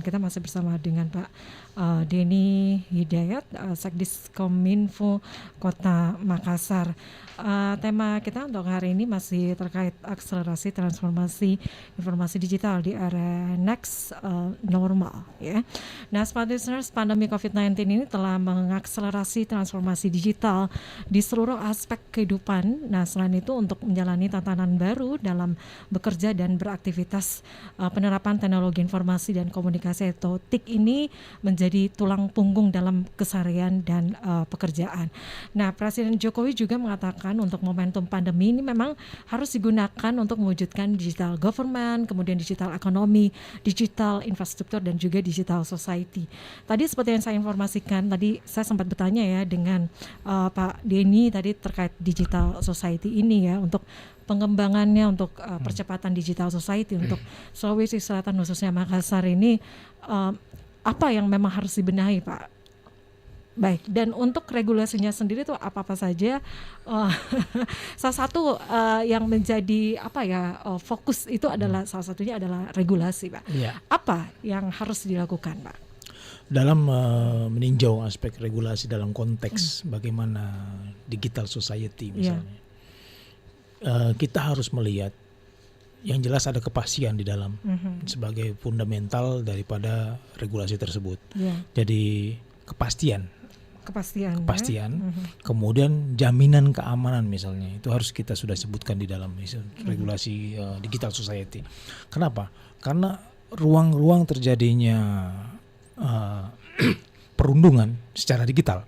dan kita masih bersama dengan Pak Denny Hidayat, Sekdiskominfo Kota Makassar. Tema kita untuk hari ini masih terkait akselerasi transformasi informasi digital di era next normal, ya. Nah, smart listeners, pandemi COVID-19 ini telah mengakselerasi transformasi digital di seluruh aspek kehidupan. Nah, selain itu untuk menjalani tantangan baru dalam bekerja dan beraktivitas, penerapan teknologi informasi dan komunikasi atau TIK ini menjadi tulang punggung dalam keseharian dan pekerjaan. Nah, Presiden Jokowi juga mengatakan untuk momentum pandemi ini memang harus digunakan untuk mewujudkan digital government, kemudian digital ekonomi, digital infrastruktur, dan juga digital society. Tadi seperti yang saya informasikan, tadi saya sempat bertanya ya dengan Pak Denny tadi terkait digital society ini ya, untuk pengembangannya, untuk percepatan digital society untuk Sulawesi Selatan khususnya Makassar ini, apa yang memang harus dibenahi, Pak? Baik, dan untuk regulasinya sendiri itu apa-apa saja? Salah satu yang menjadi fokus itu adalah salah satunya adalah regulasi, Pak. Ya. Apa yang harus dilakukan, Pak? Dalam meninjau aspek regulasi dalam konteks bagaimana digital society misalnya, kita harus melihat yang jelas ada kepastian di dalam sebagai fundamental daripada regulasi tersebut. Jadi kepastian. Kemudian jaminan keamanan misalnya itu harus kita sudah sebutkan di dalam regulasi digital society. Kenapa? Karena ruang-ruang terjadinya perundungan secara digital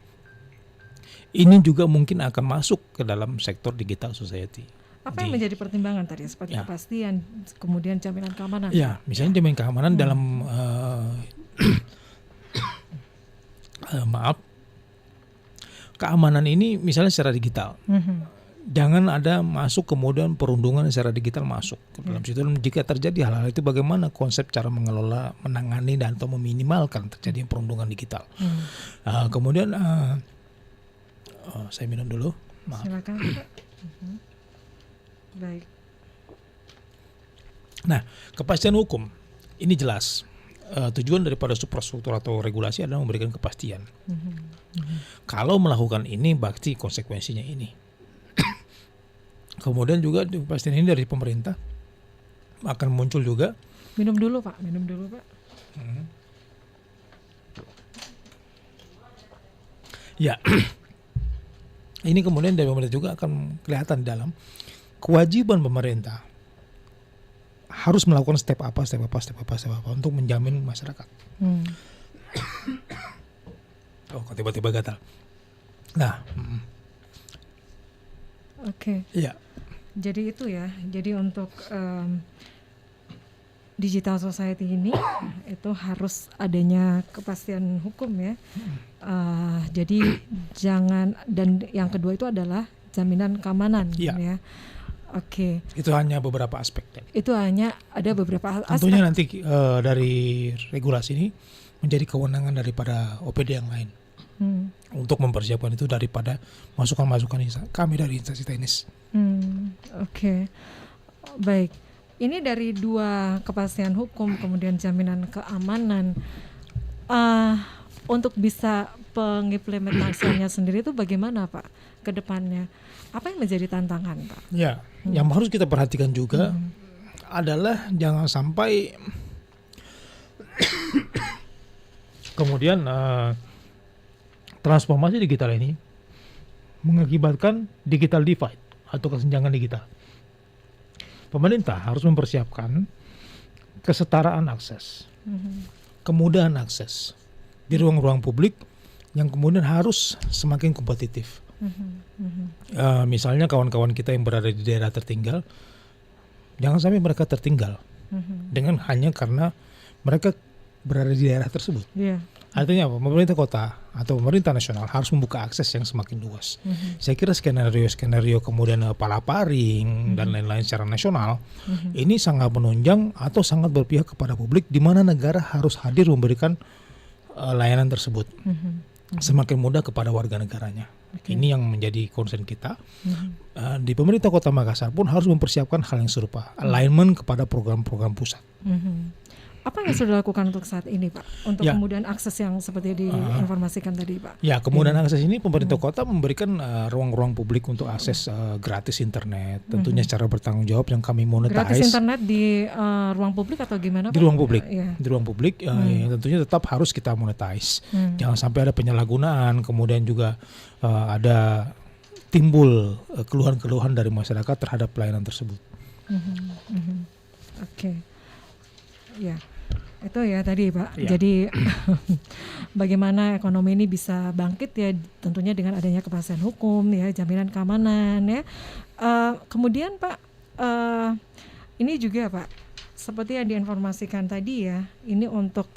ini juga mungkin akan masuk ke dalam sektor digital society. Apa yang menjadi pertimbangan tadi seperti kepastian, kemudian jaminan keamanan? Ya, misalnya jaminan keamanan dalam keamanan ini misalnya secara digital. Jangan ada masuk kemudian perundungan secara digital masuk ke dalam situ. Jika terjadi hal-hal itu, bagaimana konsep cara mengelola, menangani dan atau meminimalkan terjadi perundungan digital. Kemudian saya minum dulu. Maaf. Silakan. Baik. Nah, kepastian hukum ini jelas. Tujuan daripada superstruktur atau regulasi adalah memberikan kepastian. Kalau melakukan ini, berarti konsekuensinya ini. Kemudian juga kepastian ini dari pemerintah akan muncul juga. Minum dulu Pak. Ya, ini kemudian dari pemerintah juga akan kelihatan dalam kewajiban pemerintah harus melakukan step apa untuk menjamin masyarakat. Oh, tiba-tiba gatal. Nah, Oke. Ya. Jadi itu ya. Jadi untuk digital society ini itu harus adanya kepastian hukum ya. Jadi jangan, dan yang kedua itu adalah jaminan keamanan ya. Oke. Itu hanya beberapa aspek. Itu hanya ada beberapa aspek. Tentunya nanti dari regulasi ini menjadi kewenangan daripada OPD yang lain untuk mempersiapkan itu daripada masukan-masukan kami dari instansi teknis. Oke. Baik. Ini dari dua kepastian hukum kemudian jaminan keamanan. Untuk bisa pengimplementasiannya sendiri itu bagaimana Pak ke depannya? Apa yang menjadi tantangan Pak? Ya, yang harus kita perhatikan juga adalah jangan sampai kemudian transformasi digital ini mengakibatkan digital divide atau kesenjangan digital. Pemerintah harus mempersiapkan kesetaraan akses, kemudahan akses di ruang-ruang publik yang kemudian harus semakin kompetitif. Misalnya kawan-kawan kita yang berada di daerah tertinggal, jangan sampai mereka tertinggal dengan hanya karena mereka berada di daerah tersebut. Artinya apa? Pemerintah kota atau pemerintah nasional harus membuka akses yang semakin luas. Saya kira skenario kemudian palaparing dan lain-lain secara nasional ini sangat menunjang atau sangat berpihak kepada publik, di mana negara harus hadir memberikan layanan tersebut semakin mudah kepada warga negaranya. Ini yang menjadi concern kita. Di pemerintah Kota Makassar pun harus mempersiapkan hal yang serupa, alignment kepada program-program pusat. Apa yang sudah dilakukan untuk saat ini, Pak? Untuk Ya. kemudian akses yang seperti diinformasikan tadi, Pak. Ya, kemudahan akses ini pemerintah kota memberikan ruang-ruang publik untuk akses gratis internet, tentunya secara bertanggung jawab yang kami Gratis monetize internet di ruang publik atau gimana, di Pak? ruang publik. Iya. Di ruang publik yang tentunya tetap harus kita monetize. Jangan sampai ada penyalahgunaan, kemudian juga ada timbul keluhan-keluhan dari masyarakat terhadap pelayanan tersebut. Oke. Ya. Itu ya tadi, Pak. Ya. Jadi bagaimana ekonomi ini bisa bangkit ya, tentunya dengan adanya kepastian hukum ya, jaminan keamanan ya. Kemudian Pak, ini juga Pak, seperti yang diinformasikan tadi ya, ini untuk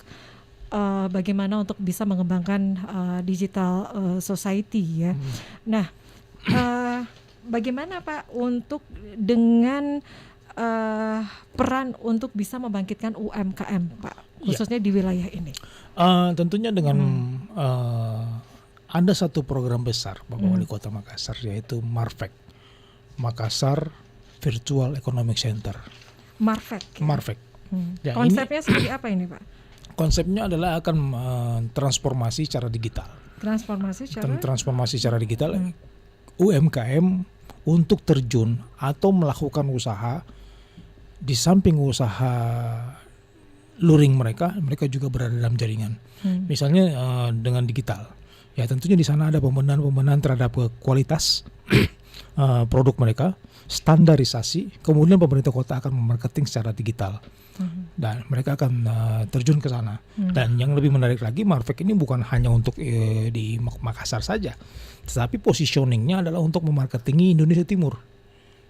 bagaimana untuk bisa mengembangkan digital society ya. Nah, bagaimana Pak untuk dengan peran untuk bisa membangkitkan UMKM, Pak, khususnya di wilayah ini? Tentunya dengan ada satu program besar Bapak Wali Kota Makassar, yaitu MARVEC, Makassar Virtual Economic Center. MARVEC. MARVEC. Ya, Konsepnya seperti apa ini, Pak? Konsepnya adalah akan transformasi secara digital. Transformasi secara digital UMKM untuk terjun atau melakukan usaha. Di samping usaha luring mereka juga berada dalam jaringan. Misalnya dengan digital. Ya, tentunya di sana ada pembenahan terhadap kualitas produk mereka, standarisasi, kemudian pemerintah kota akan memarketing secara digital. Dan mereka akan terjun ke sana. Dan yang lebih menarik lagi, MARVEC ini bukan hanya untuk di Makassar saja, tetapi positioningnya adalah untuk memarketingi Indonesia Timur.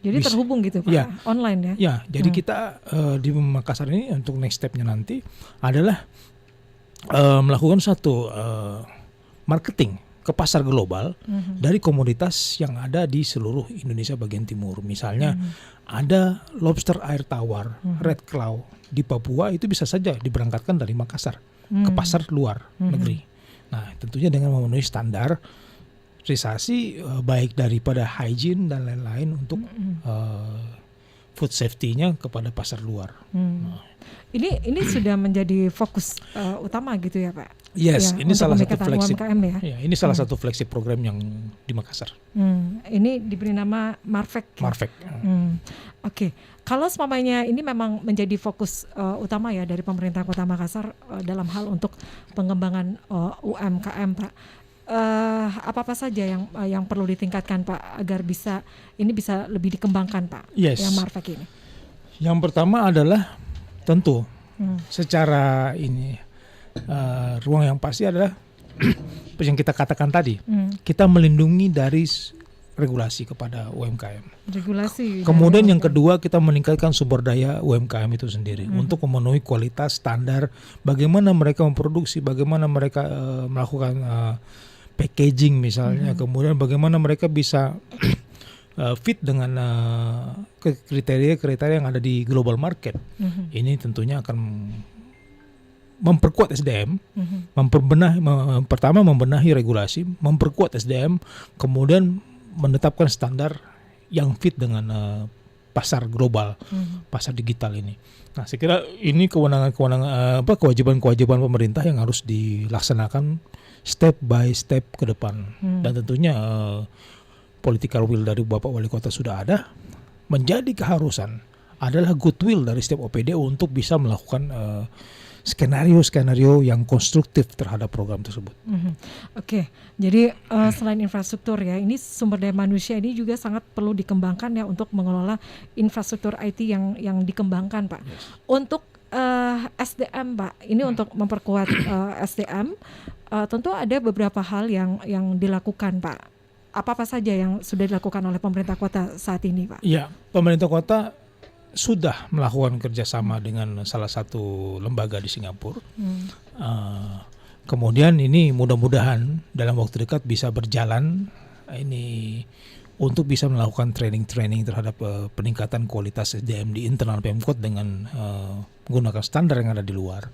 Jadi terhubung gitu Pak, ya, online ya? Ya, jadi kita di Makassar ini untuk next step-nya nanti adalah melakukan satu marketing ke pasar global dari komoditas yang ada di seluruh Indonesia bagian timur. Misalnya ada lobster air tawar, red claw di Papua, itu bisa saja diberangkatkan dari Makassar ke pasar luar negeri. Nah, tentunya dengan memenuhi standar baik daripada hygiene dan lain-lain untuk food safety-nya kepada pasar luar. Ini sudah menjadi fokus utama gitu ya Pak? Yes, ya, ini salah satu flagship UMKM ya. Ya, ini salah satu flagship program yang di Makassar. Ini diberi nama MARVEC. MARVEC. Oke. Kalau seumpamanya ini memang menjadi fokus utama ya dari pemerintah Kota Makassar dalam hal untuk pengembangan UMKM, Pak. Apa saja yang perlu ditingkatkan Pak agar bisa lebih dikembangkan Pak? Yes. Yang MARVEC ini. Yang pertama adalah tentu secara ini ruang yang pasti adalah yang kita katakan tadi, kita melindungi dari regulasi kepada UMKM. Regulasi. Kemudian yang kedua, kita meningkatkan sumber daya UMKM itu sendiri untuk memenuhi kualitas standar, bagaimana mereka memproduksi, bagaimana mereka melakukan packaging misalnya, kemudian bagaimana mereka bisa fit dengan kriteria-kriteria yang ada di global market. Ini tentunya akan memperkuat SDM, pertama membenahi regulasi, memperkuat SDM, kemudian menetapkan standar yang fit dengan pasar global, pasar digital ini. Nah, saya kira ini kewajiban-kewajiban pemerintah yang harus dilaksanakan step by step ke depan. Dan tentunya political will dari Bapak Wali Kota sudah ada. Menjadi keharusan adalah goodwill dari setiap OPD untuk bisa melakukan skenario-skenario yang konstruktif terhadap program tersebut. Oke, jadi selain infrastruktur ya, ini sumber daya manusia ini juga sangat perlu dikembangkan ya untuk mengelola infrastruktur IT yang dikembangkan Pak. Yes. Untuk SDM Pak, ini untuk memperkuat SDM, tentu ada beberapa hal yang dilakukan Pak. Apa saja yang sudah dilakukan oleh pemerintah kota saat ini Pak? Ya, pemerintah kota sudah melakukan kerjasama dengan salah satu lembaga di Singapura. Kemudian ini mudah-mudahan dalam waktu dekat bisa berjalan ini untuk bisa melakukan training terhadap peningkatan kualitas SDM di internal Pemkot dengan menggunakan standar yang ada di luar.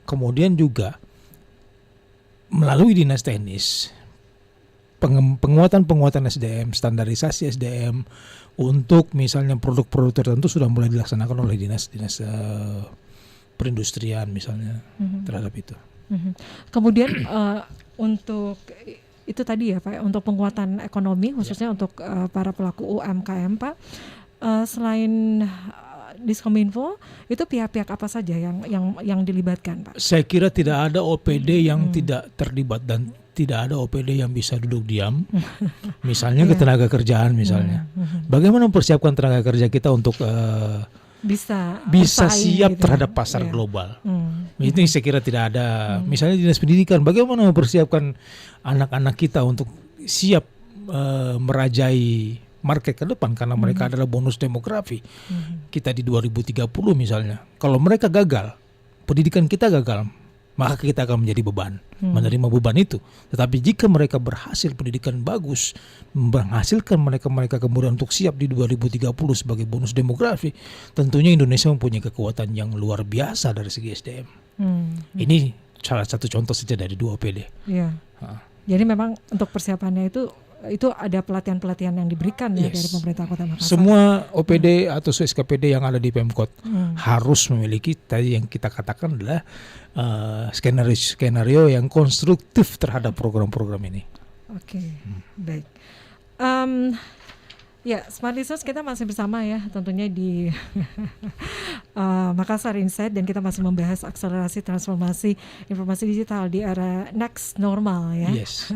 Kemudian juga melalui dinas teknis penguatan SDM, standarisasi SDM untuk misalnya produk-produk tertentu sudah mulai dilaksanakan oleh dinas perindustrian misalnya terhadap itu. Kemudian untuk itu tadi ya Pak, untuk penguatan ekonomi khususnya untuk para pelaku UMKM Pak, selain Diskominfo itu pihak-pihak apa saja yang dilibatkan Pak? Saya kira tidak ada OPD yang tidak terlibat dan tidak ada OPD yang bisa duduk diam. Misalnya ketenaga kerjaan misalnya. Bagaimana mempersiapkan tenaga kerja kita untuk bisa bersaing siap gitu terhadap pasar global. Itu saya kira tidak ada. Misalnya dinas pendidikan, bagaimana mempersiapkan anak-anak kita untuk siap merajai market ke depan karena mereka adalah bonus demografi. Kita di 2030 misalnya. Kalau mereka gagal, pendidikan kita gagal, maka kita akan menjadi beban, menerima beban itu. Tetapi jika mereka berhasil pendidikan bagus, menghasilkan mereka kemudian untuk siap di 2030 sebagai bonus demografi, tentunya Indonesia mempunyai kekuatan yang luar biasa dari segi SDM. Ini salah satu contoh saja dari 2 OPD. Iya. Jadi memang untuk persiapannya itu ada pelatihan-pelatihan yang diberikan ya dari pemerintah Kota Makassar. Semua OPD atau SKPD yang ada di Pemkot harus memiliki tadi yang kita katakan adalah skenario yang konstruktif terhadap program-program ini. Oke, baik. Ya, Smart Listeners, kita masih bersama ya tentunya di Makassar Insight, dan kita masih membahas akselerasi transformasi informasi digital di era next normal ya. Yes.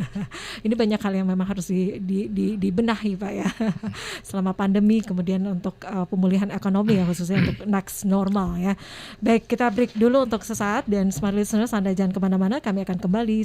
Ini banyak hal yang memang harus dibenahi Pak ya selama pandemi, kemudian untuk pemulihan ekonomi ya khususnya untuk next normal ya. Baik, kita break dulu untuk sesaat, dan Smart Listeners Anda jangan kemana-mana, kami akan kembali